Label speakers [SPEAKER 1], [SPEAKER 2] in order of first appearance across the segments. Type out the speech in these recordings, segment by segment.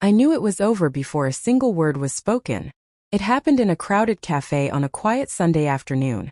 [SPEAKER 1] I knew it was over before a single word was spoken. It happened in a crowded cafe on a quiet Sunday afternoon.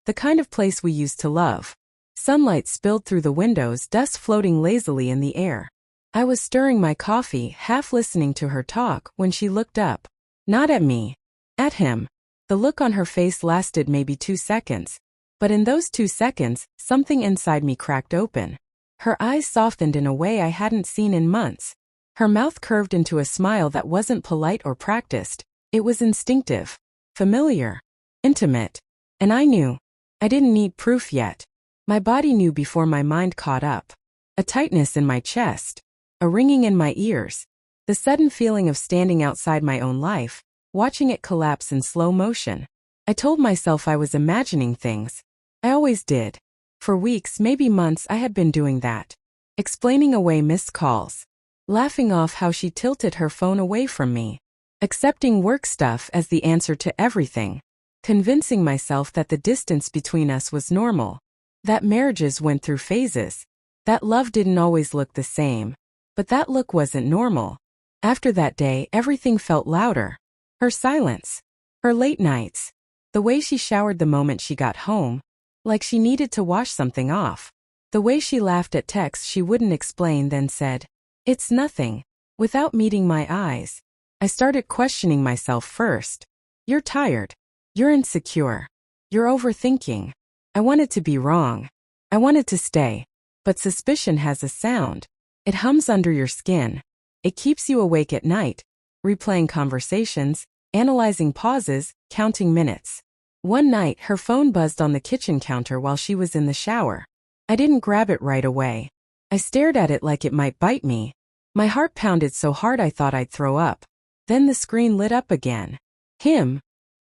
[SPEAKER 1] The kind of place we used to love. Sunlight spilled through the windows, dust floating lazily in the air. I was stirring my coffee, half listening to her talk, when she looked up. Not at me. At him. The look on her face lasted maybe 2 seconds. But in those 2 seconds, something inside me cracked open. Her eyes softened in a way I hadn't seen in months. Her mouth curved into a smile that wasn't polite or practiced. It was instinctive, familiar, intimate. And I knew. I didn't need proof yet. My body knew before my mind caught up. A tightness in my chest. A ringing in my ears. The sudden feeling of standing outside my own life, watching it collapse in slow motion. I told myself I was imagining things. I always did. For weeks, maybe months, I had been doing that. Explaining away missed calls. Laughing off how she tilted her phone away from me. Accepting work stuff as the answer to everything. Convincing myself that the distance between us was normal. That marriages went through phases. That love didn't always look the same. But that look wasn't normal. After that day, everything felt louder. Her silence. Her late nights. The way she showered the moment she got home. Like she needed to wash something off. The way she laughed at texts she wouldn't explain, then said, "It's nothing," without meeting my eyes. I started questioning myself first. You're tired. You're insecure. You're overthinking. I wanted to be wrong. I wanted to stay. But suspicion has a sound. It hums under your skin. It keeps you awake at night, replaying conversations, analyzing pauses, counting minutes. One night, her phone buzzed on the kitchen counter while she was in the shower. I didn't grab it right away. I stared at it like it might bite me. My heart pounded so hard I thought I'd throw up. Then the screen lit up again. Him.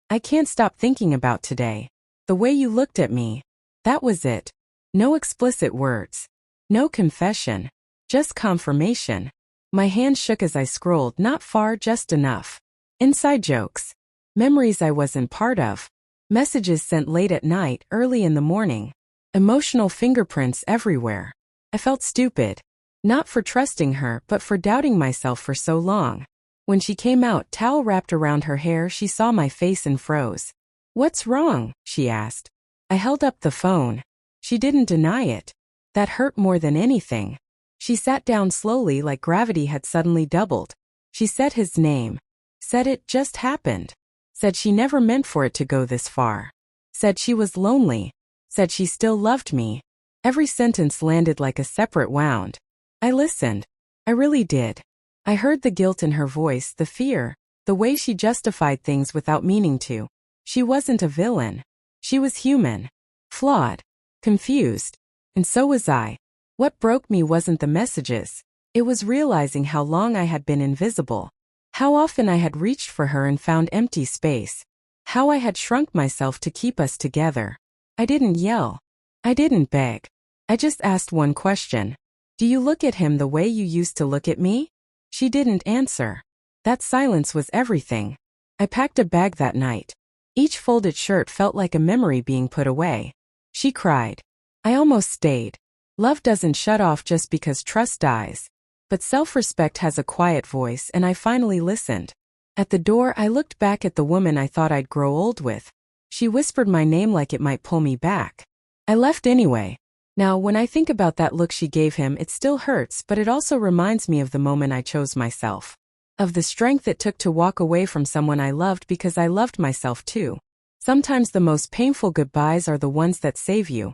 [SPEAKER 1] I can't stop thinking about today. The way you looked at me. That was it. No explicit words. No confession. Just confirmation. My hand shook as I scrolled, not far, just enough. Inside jokes. Memories I wasn't part of. Messages sent late at night, early in the morning. Emotional fingerprints everywhere. I felt stupid. Not for trusting her, but for doubting myself for so long. When she came out, towel wrapped around her hair, she saw my face and froze. "What's wrong?" she asked. I held up the phone. She didn't deny it. That hurt more than anything. She sat down slowly like gravity had suddenly doubled. She said his name. Said it just happened. Said she never meant for it to go this far. Said she was lonely. Said she still loved me. Every sentence landed like a separate wound. I listened. I really did. I heard the guilt in her voice, the fear, the way she justified things without meaning to. She wasn't a villain. She was human. Flawed. Confused. And so was I. What broke me wasn't the messages. It was realizing how long I had been invisible. How often I had reached for her and found empty space. How I had shrunk myself to keep us together. I didn't yell. I didn't beg. I just asked one question. Do you look at him the way you used to look at me? She didn't answer. That silence was everything. I packed a bag that night. Each folded shirt felt like a memory being put away. She cried. I almost stayed. Love doesn't shut off just because trust dies. But self-respect has a quiet voice, and I finally listened. At the door, I looked back at the woman I thought I'd grow old with. She whispered my name like it might pull me back. I left anyway. Now, when I think about that look she gave him, it still hurts, but it also reminds me of the moment I chose myself. Of the strength it took to walk away from someone I loved because I loved myself too. Sometimes the most painful goodbyes are the ones that save you.